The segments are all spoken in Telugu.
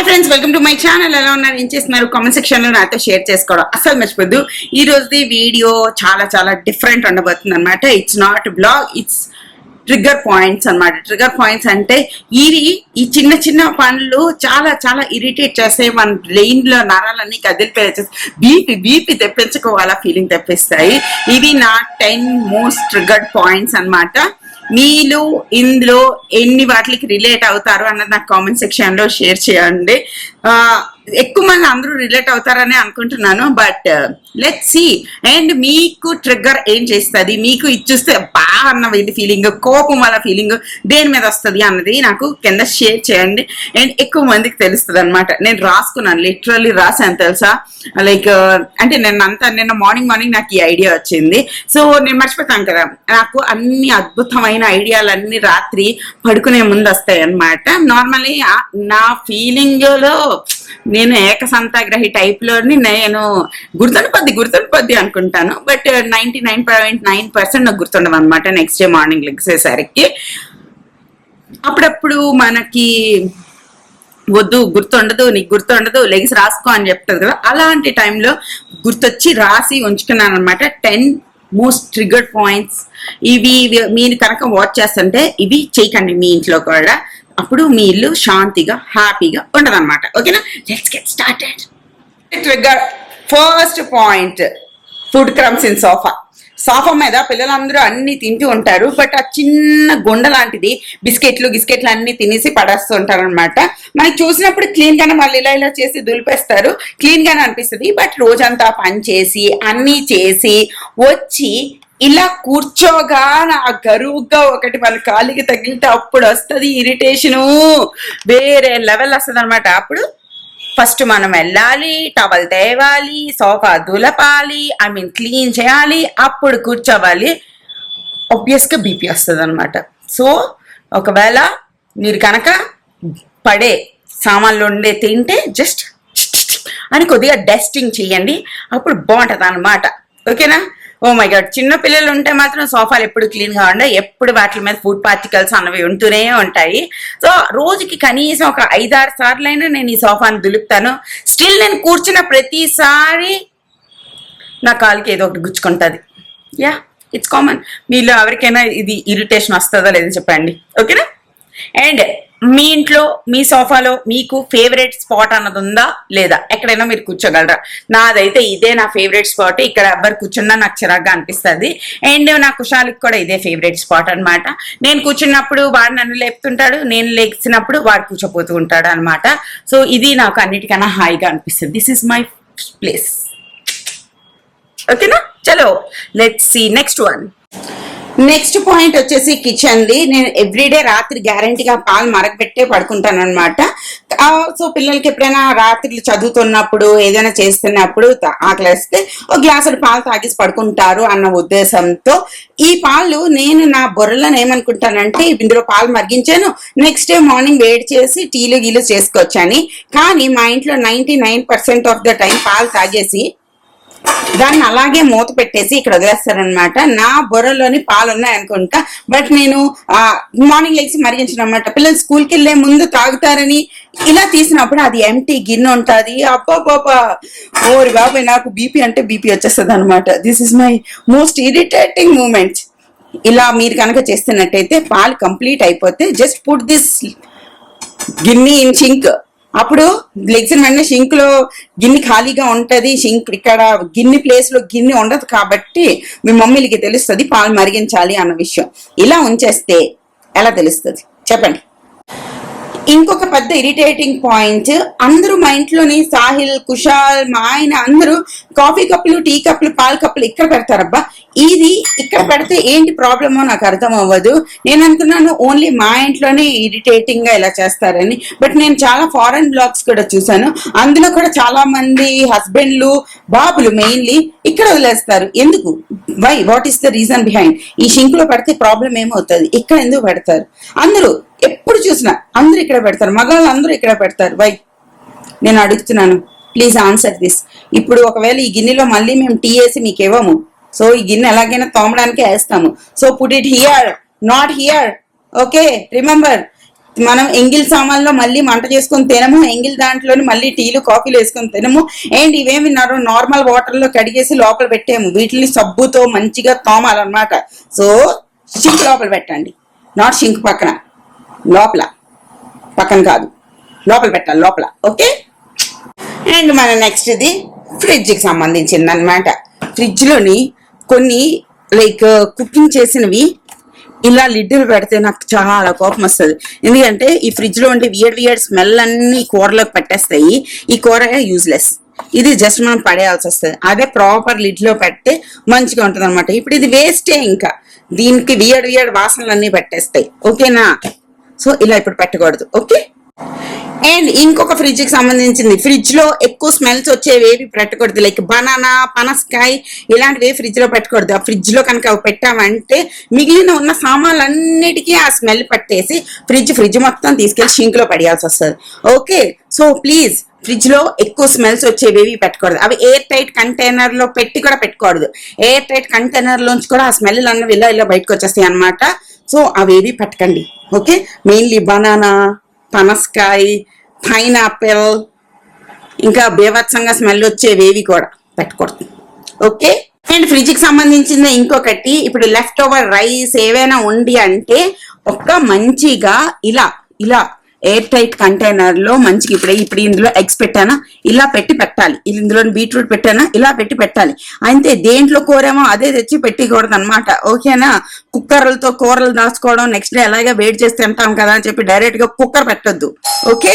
Friends, welcome to my channel. ఎలా ఉన్నారు, ఏం చేస్తున్నారు? కామెంట్ సెక్షన్ లో నాతో షేర్ చేసుకోవడం అసలు మర్చిపోద్దు. ఈ రోజుది వీడియో చాలా చాలా డిఫరెంట్ ఉండబోతుంది అనమాట. It's not blog, it's trigger points అనమాట. ట్రిగ్గర్ పాయింట్స్ అంటే ఈ చిన్న చిన్న పనులు చాలా చాలా ఇరిటేట్ చేస్తాయి. మన బ్రెయిన్ లో నరాలన్నీ కదిలిపోయేసి బీపీ తెప్పించుకోవాలా ఫీలింగ్ తెప్పిస్తాయి. ఇవి నా 10 మోస్ట్ ట్రిగ్గర్డ్ పాయింట్స్ అనమాట. మీరు ఇందులో ఎన్ని వాటికి రిలేట్ అవుతారు అన్నది నాకు కామెంట్ సెక్షన్ లో షేర్ చేయండి. ఎక్కువ మంది అందరూ రిలేట్ అవుతారని అనుకుంటున్నాను, బట్ లెట్స్ సీ. అండ్ మీకు ట్రిగ్గర్ ఏం చేస్తుంది, మీకు ఇచ్చేస్తే బాగా అన్న ఇది ఫీలింగ్, కోపం వల్ల ఫీలింగ్ దేని మీద వస్తుంది అన్నది నాకు కింద షేర్ చేయండి. అండ్ ఎక్కువ మందికి తెలుస్తుంది అనమాట. నేను రాసుకున్నాను, లిటరల్లీ రాసాను తెలుసా. లైక్ అంటే నిన్న మార్నింగ్ నాకు ఈ ఐడియా వచ్చింది. సో నేను మర్చిపోతాను కదా, నాకు అన్ని అద్భుతమైన ఐడియాలన్నీ రాత్రి పడుకునే ముందు వస్తాయి అనమాట. నార్మల్లీ నా ఫీలింగ్ లో నేను ఏకసంతాగ్రహి టైప్ లోని నేను గుర్తుండిపోద్ది అనుకుంటాను, బట్ 99.9% నాకు గుర్తుండవు అనమాట. నెక్స్ట్ డే మార్నింగ్ లెగ్సేసరికి అప్పుడప్పుడు మనకి వద్దు, నీకు గుర్తుండదు, లెగ్స్ రాసుకో అని చెప్తుంది కదా. అలాంటి టైంలో గుర్తొచ్చి రాసి ఉంచుకున్నాను అనమాట. 10 మోస్ట్ ట్రిగర్డ్ పాయింట్స్. ఇవి మీరు కనుక వాచ్ చేస్తుంటే ఇవి చేయకండి మీ ఇంట్లో కూడా. అప్పుడు మీ ఇల్లు శాంతిగా హ్యాపీగా ఉండదన్నమాట. ఓకేనా, let's get started. Trigger first point, food crumbs in sofa మీద పిల్లలందరూ అన్ని తింటూ ఉంటారు, బట్ ఆ చిన్న గుండ లాంటిది బిస్కెట్లు అన్ని తినేసి పడేస్తూ ఉంటారు అనమాట. మనకి చూసినప్పుడు క్లీన్ గానే వాళ్ళు ఇలా చేసి దులిపేస్తారు, క్లీన్ గానే అనిపిస్తుంది. బట్ రోజంతా పని చేసి అన్ని చేసి వచ్చి ఇలా కూర్చోగా నా గరువుగా ఒకటి మన కాలికి తగిలితే అప్పుడు వస్తుంది ఇరిటేషను, వేరే లెవెల్ వస్తుంది అనమాట. అప్పుడు ఫస్ట్ మనం వెళ్ళాలి, టవల్ తేవాలి, సోఫా దులపాలి, క్లీన్ చేయాలి, అప్పుడు కూర్చోవాలి. ఆబ్వియస్గా బీపీ వస్తుంది అనమాట. సో ఒకవేళ మీరు కనుక పడే సామాన్లు ఉండే తింటే జస్ట్ అని కొద్దిగా డస్టింగ్ చేయండి, అప్పుడు బాగుంటుంది అనమాట. ఓకేనా. ఓ మై గాడ్, చిన్న పిల్లలు ఉంటే మాత్రం సోఫాలు ఎప్పుడు క్లీన్గా ఉండే, ఎప్పుడు వాటి మీద ఫుడ్ పార్టికల్స్ అన్నవి ఉంటూనే ఉంటాయి. సో రోజుకి కనీసం ఒక 5-6 సార్లైనా నేను ఈ సోఫాను దులుపుతాను. స్టిల్ నేను కూర్చున్న ప్రతిసారి నా కాలుకి ఏదో ఒకటి గుచ్చుకుంటుంది. Yeah, it's common. మీలో ఎవరికైనా ఇది ఇరిటేషన్ వస్తుందో లేదో చెప్పండి. ఓకేనా. అండ్ మీ ఇంట్లో మీ సోఫాలో మీకు ఫేవరెట్ స్పాట్ అన్నది ఉందా లేదా? ఎక్కడైనా మీరు కూర్చోగలరా? నాదైతే ఇదే నా ఫేవరెట్ స్పాట్. ఇక్కడ ఎవరు కూర్చున్నా నాకు చిరాగ్గా అనిపిస్తుంది. అండ్ నా కుషాలికి కూడా ఇదే ఫేవరెట్ స్పాట్ అనమాట. నేను కూర్చున్నప్పుడు వాడు నన్ను లేపుతుంటాడు, నేను లేచినప్పుడు వాడు కూర్చోపోతూ ఉంటాడు అనమాట. సో ఇది నాకు అన్నిటికన్నా హాయిగా అనిపిస్తుంది. This is my place. ఓకేనా, చలో let's see next one. Next point వచ్చేసి కిచెన్ ది. నేను ఎవ్రీడే రాత్రి గ్యారంటీగా పాలు మరగబెట్టే పడుకుంటాను అనమాట. సో పిల్లలకి ఎప్పుడైనా రాత్రి చదువుతున్నప్పుడు ఏదైనా చేస్తున్నప్పుడు ఆకలిస్తే ఒక గ్లాసులు పాలు తాగేసి పడుకుంటారు అన్న ఉద్దేశంతో ఈ పాలు నేను నా బుర్రలను ఏమనుకుంటానంటే, ఇందులో పాలు మరిగించాను, నెక్స్ట్ డే మార్నింగ్ వేడి చేసి టీలు గీలు చేసుకోవచ్చని. కానీ మా ఇంట్లో 99% ఆఫ్ ద టైం పాలు తాగేసి దాన్ని అలాగే మూత పెట్టేసి ఇక్కడ వదిలేస్తారనమాట. నా బుర్రలోని పాలు ఉన్నాయనుకుంటా, బట్ నేను మార్నింగ్ లేచి మరిగించిన అనమాట. పిల్లలు స్కూల్కి వెళ్ళే ముందు తాగుతారని ఇలా తీసినప్పుడు అది ఎంటీ గిన్నె ఉంటుంది. అబ్బాబాబా, ఓరి బాబాయ్, నాకు బీపీ అంటే బీపీ వచ్చేస్తుంది అనమాట. This is my most irritating moment. ఇలా మీరు కనుక చేస్తున్నట్టయితే పాలు కంప్లీట్ అయిపోతే just put this ginne in sink. అప్పుడు లెగ్స్ వెంటనే షింక్ లో గిన్నె ఖాళీగా ఉంటది. షింక్ ఇక్కడ గిన్నె ప్లేస్ లో గిన్నె ఉండదు కాబట్టి మీ మమ్మీలకి తెలుస్తుంది పాలు మరిగించాలి అన్న విషయం. ఇలా ఉంచేస్తే ఎలా తెలుస్తుంది చెప్పండి. ఇంకొక పెద్ద ఇరిటేటింగ్ పాయింట్, అందరూ మా ఇంట్లోని సాహిల్, కుషాల్, మా ఆయన అందరూ కాఫీ కప్పులు, టీ కప్పులు, పాలు కప్పులు ఇక్కడ పెడతారబ్బా. ఇది ఇక్కడ పెడితే ఏంటి ప్రాబ్లమో నాకు అర్థం అవ్వదు. నేను అనుకున్నాను ఓన్లీ మా ఇంట్లోనే ఇరిటేటింగ్ గా ఇలా చేస్తారని, బట్ నేను చాలా ఫారెన్ బ్లాగ్స్ కూడా చూసాను. అందులో కూడా చాలా మంది హస్బెండ్లు, బాబులు మెయిన్లీ ఇక్కడ వదిలేస్తారు. ఎందుకు? Why? What is the reason behind? ఈ షింక్ లో పెడితే ప్రాబ్లం ఏమవుతుంది? ఇక్కడ ఎందుకు పెడతారు? అందరూ ఎప్పుడు చూసినా అందరూ ఇక్కడ పెడతారు, మగాళ్ళు అందరూ ఇక్కడ పెడతారు. వై? నేను అడుగుతున్నాను, ప్లీజ్ ఆన్సర్ దిస్. ఇప్పుడు ఒకవేళ ఈ గిన్నెలో మళ్ళీ మేము టీ వేసి మీకు ఇవ్వము, సో ఈ గిన్నె ఎలాగైనా తోమడానికే వేస్తాము. So put it here, not here. Okay, remember. మనం ఎంగిల్ సామాన్లో మళ్ళీ మంట చేసుకొని తినము, ఎంగిల్ దాంట్లోని మళ్ళీ టీలు కాఫీలు వేసుకొని తినము. అండ్ ఇవేమి నార్మల్ వాటర్ లో కడిగేసి లోపల పెట్టాము, వీటిని సబ్బుతో మంచిగా తోమాలన్నమాట. సో సింక్ లోపల పెట్టండి, నాట్ సింక్ పక్కన, లోపల, పక్కన కాదు, లోపల పెట్టాలి, లోపల. ఓకే. అండ్ మన నెక్స్ట్ ఇది ఫ్రిడ్జ్కి సంబంధించింది అనమాట. ఫ్రిడ్జ్లోని కొన్ని లైక్ కుకింగ్ చేసినవి ఇలా లిడ్డులు పెడితే నాకు చాలా కోపం వస్తుంది. ఎందుకంటే ఈ ఫ్రిడ్జ్ లో ఉండే వియర్డ్ స్మెల్ అన్ని కూరలోకి పట్టేస్తాయి. ఈ కూర యూజ్లెస్, ఇది జస్ట్ మనం పడేయాల్సి వస్తుంది. అదే ప్రాపర్ లిడ్ లో పెడితే మంచిగా ఉంటుంది అనమాట. ఇప్పుడు ఇది వేస్టే, ఇంకా దీనికి వియర్డ్ వాసనలు అన్ని పెట్టేస్తాయి. ఓకేనా? సో ఇలా ఇప్పుడు పెట్టకూడదు. ఓకే. అండ్ ఇంకొక ఫ్రిడ్జ్ కి సంబంధించింది, ఫ్రిడ్జ్ లో ఎక్కువ స్మెల్స్ వచ్చేవి పెట్టకూడదు. లైక్ బనానా, పనసకాయ ఇలాంటివి ఫ్రిడ్జ్ లో పెట్టకూడదు. ఆ ఫ్రిడ్జ్ లో కనుక అవి పెట్టామంటే మిగిలిన ఉన్న సామాన్లన్నిటికీ ఆ స్మెల్ పట్టేసి ఫ్రిడ్జ్ మొత్తం తీసుకెళ్లి షింక్ లో పడేయాల్సి వస్తుంది. ఓకే. సో ప్లీజ్ ఫ్రిడ్జ్ లో ఎక్కువ స్మెల్స్ వచ్చేవి పెట్టకూడదు. అవి ఎయిర్ టైట్ కంటైనర్ లో పెట్టి కూడా పెట్టకూడదు. ఎయిర్ టైట్ కంటైనర్ లోంచి కూడా ఆ స్మెల్ అన్నవి ఇలా బయటకు వచ్చేస్తాయి అనమాట. సో అవేవి పెట్టకండి. ఓకే. మెయిన్లీ బనానా, పనసకాయ, పైనాపిల్, ఇంకా బీభత్సంగా స్మెల్ వచ్చేవేవి కూడా పెట్టకూడదు. ఓకే. అండ్ ఫ్రిడ్జ్ కి సంబంధించిన ఇంకొకటి, ఇప్పుడు లెఫ్ట్ ఓవర్ రైస్ ఏవైనా ఉంది అంటే ఒక మంచిగా ఇలా ఎయిర్ టైట్ కంటైనర్ లో మంచిగా ఇప్పుడు ఇందులో ఎగ్స్ పెట్టానా ఇలా పెట్టాలి, ఇందులో బీట్రూట్ పెట్టానా ఇలా పెట్టాలి. అయితే దేంట్లో కూరేమో అదే తెచ్చి పెట్టకూడదు అనమాట. ఓకేనా? కుక్కర్లతో కూరలు దాచుకోవడం, నెక్స్ట్ డే అలాగే వేడి చేసి తింటాం కదా అని చెప్పి డైరెక్ట్ గా కుక్కర్ పెట్టొద్దు. Okay.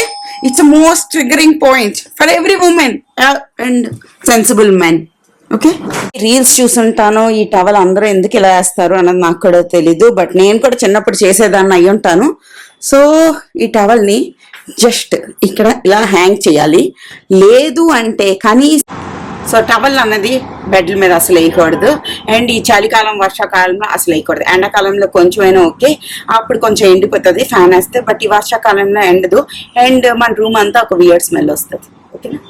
It's most triggering point for every women and sensible men. Okay. Reels చూసుంటాను, ఈ టవల్ అందరూ ఎందుకు ఇలా వేస్తారు అన్నది నాకు కూడా తెలీదు, బట్ నేను కూడా చిన్నప్పుడు చేసేదాన్ని అయి ఉంటాను. సో ఈ టవల్ని జస్ట్ ఇక్కడ ఇలా హ్యాంగ్ చేయాలి. లేదు అంటే సో టవల్ అన్నది బెడ్ల మీద అసలు వేయకూడదు. అండ్ ఈ చలికాలం, వర్షాకాలంలో అసలు వేయకూడదు. ఎండాకాలంలో కొంచెమైనా ఓకే, అప్పుడు కొంచెం ఎండిపోతుంది ఫ్యాన్ వేస్తే, బట్ ఈ వర్షాకాలంలో ఎండదు. అండ్ మన రూమ్ అంతా ఒక వియర్డ్ స్మెల్ వస్తుంది. ఓకేనా?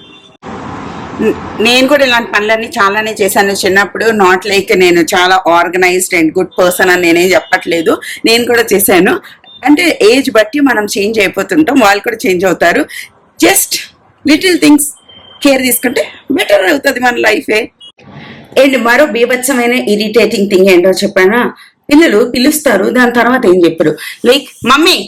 నేను కూడా ఇలాంటి పనులన్నీ చాలానే చేశాను చిన్నప్పుడు. నాట్ లైక్ నేను చాలా ఆర్గనైజ్డ్ అండ్ గుడ్ పర్సన్ అని నేనేం చెప్పట్లేదు, నేను కూడా చేశాను. అంటే ఏజ్ బట్టి మనం చేంజ్ అయిపోతుంటాం, వాళ్ళు కూడా చేంజ్ అవుతారు. జస్ట్ లిటిల్ థింగ్స్ కేర్ తీసుకుంటే బెటర్ అవుతుంది మన లైఫే. అండ్ మరో బీభత్సమైన ఇరిటేటింగ్ థింగ్ ఏంటో చెప్పానా, పిల్లలు పిలుస్తారు, దాని తర్వాత ఏం చెప్పరు. లైక్ మమ్మీ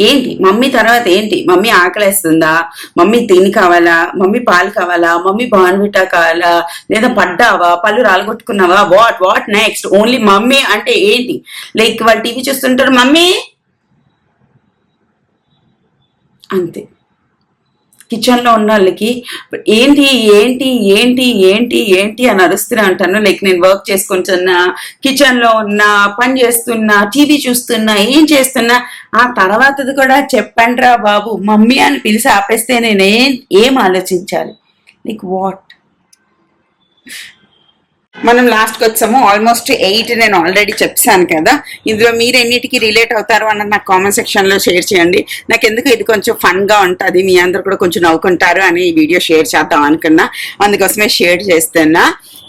ఏంటి, మమ్మీ తర్వాత ఏంటి, మమ్మీ ఆకలేస్తుందా, మమ్మీ తిని కావాలా, మమ్మీ పాలు కావాలా, మమ్మీ బాన్విటా కావాలా, లేదా పడ్డావా, పళ్ళు రాలగొట్టుకున్నావా, వాట్ నెక్స్ట్, ఓన్లీ మమ్మీ అంటే ఏంటి? లైక్ వాళ్ళు టీవీ చూస్తుంటారు, మమ్మీ అంతే. కిచెన్ లో ఉన్న వాళ్ళకి ఏంటి ఏంటి ఏంటి ఏంటి ఏంటి అని అరుస్తూనే అంటాను. లైక్ నేను వర్క్ చేసుకుంటున్నా, కిచెన్ లో ఉన్నా, పని చేస్తున్నా, టీవీ చూస్తున్నా, ఏం చేస్తున్నా, ఆ తర్వాతది కూడా చెప్పండిరా బాబు మమ్మీ అని పిలిచి ఆపేస్తే నేను ఏం ఆలోచించాలి? Like what? మనం లాస్ట్కి వచ్చాము, ఆల్మోస్ట్ 8 నేను ఆల్రెడీ చెప్పాను కదా. ఇందులో మీరు ఎన్నిటికి రిలేట్ అవుతారు అన్నది నాకు కామెంట్ సెక్షన్ లో షేర్ చేయండి. నాకు ఎందుకు ఇది కొంచెం ఫన్ గా ఉంటుంది, మీ అందరు కూడా కొంచెం నవ్వుకుంటారు అని ఈ వీడియో షేర్ చేద్దాం అనుకున్నా, అందుకోసమే షేర్ చేస్తున్నా.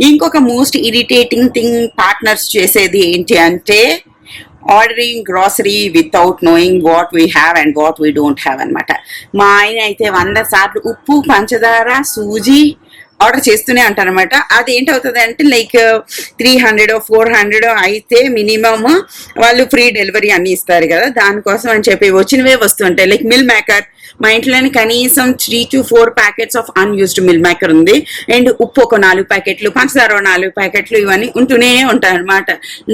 ఇంకొక మోస్ట్ ఇరిటేటింగ్ థింగ్ పార్ట్నర్స్ చేసేది ఏంటి అంటే ordering grocery without knowing what we have and what we don't have అనమాట. మా ఆయన అయితే 100 సార్లు ఉప్పు, పంచదార, సూజీ ఆర్డర్ చేస్తూనే అంటారు అనమాట. అది ఏంటవుతుంది అంటే లైక్ 300 400 అయితే మినిమమ్ వాళ్ళు ఫ్రీ డెలివరీ అన్ని ఇస్తారు కదా, దానికోసం అని చెప్పి వచ్చినవే వస్తుంటాయి. లైక్ మిల్ మేకర్, మా ఇంట్లోనే కనీసం 3 to 4 packets of unused meal maker ఉంది. అండ్ ఉప్పు ఒక 4 ప్యాకెట్లు, పంచదార 4 ప్యాకెట్లు, ఇవన్నీ ఉంటూనే ఉంటాయి అనమాట.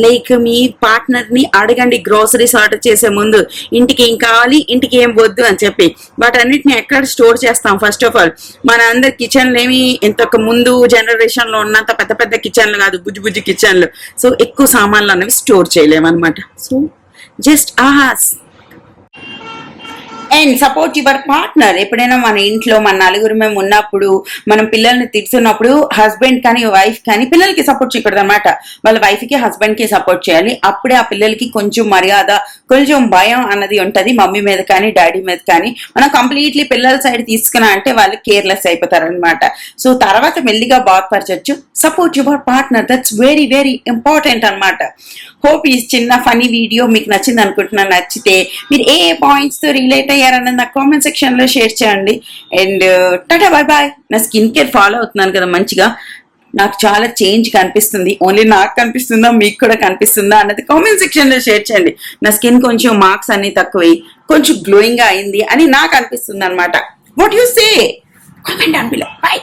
లైక్ మీ పార్ట్నర్ ని అడగండి గ్రోసరీస్ ఆర్డర్ చేసే ముందు, ఇంటికి ఏం కావాలి, ఇంటికి ఏం వద్దు అని చెప్పి. వాటన్నిటిని ఎక్కడ స్టోర్ చేస్తాం? ఫస్ట్ ఆఫ్ ఆల్ మన అందరి కిచెన్లు ఏమి ఇంతకు ముందు జనరేషన్ లో ఉన్నంత పెద్ద పెద్ద కిచెన్లు కాదు, బుజ్జి కిచెన్లు. సో ఎక్కువ సామాన్లు అనేవి స్టోర్ చేయలేమన్నమాట. So just ask and support your partner. ఎప్పుడైనా మన ఇంట్లో మన నలుగురు మేము ఉన్నప్పుడు, మనం పిల్లల్ని తిడుతున్నప్పుడు హస్బెండ్ కానీ వైఫ్ కానీ పిల్లలకి సపోర్ట్ చేయకూడదు అనమాట. వాళ్ళ వైఫ్ కి హస్బెండ్ కి సపోర్ట్ చేయాలి. అప్పుడే ఆ పిల్లలకి కొంచెం మర్యాద, కొంచెం భయం అన్నది ఉంటది మమ్మీ మీద కానీ డాడీ మీద కానీ. మనం కంప్లీట్లీ పిల్లల సైడ్ తీసుకున్నా అంటే వాళ్ళు కేర్లెస్ అయిపోతారు అనమాట. సో తర్వాత మెల్లిగా బాధపరచచ్చు. Support your partner, that's very very important అనమాట. హోప్ ఈ చిన్న ఫనీ వీడియో మీకు నచ్చింది అనుకుంటున్నాను. నచ్చితే మీరు ఏ పాయింట్స్ తో రిలేట్ అయ్యారన్నది నాకు కామెంట్ సెక్షన్ లో షేర్ చేయండి. And tata bye bye. నా స్కిన్ కేర్ ఫాలో అవుతున్నాను కదా మంచిగా, నాకు చాలా చేంజ్ కనిపిస్తుంది. ఓన్లీ నాకు కనిపిస్తుందా మీకు కూడా కనిపిస్తుందా అన్నది కామెంట్ సెక్షన్ లో షేర్ చేయండి. నా స్కిన్ కొంచెం మార్క్స్ అన్ని తక్కువై కొంచెం గ్లోయింగ్ గా అయింది అని నాకు అనిపిస్తుంది అనమాట. What you say? Comment down below. By.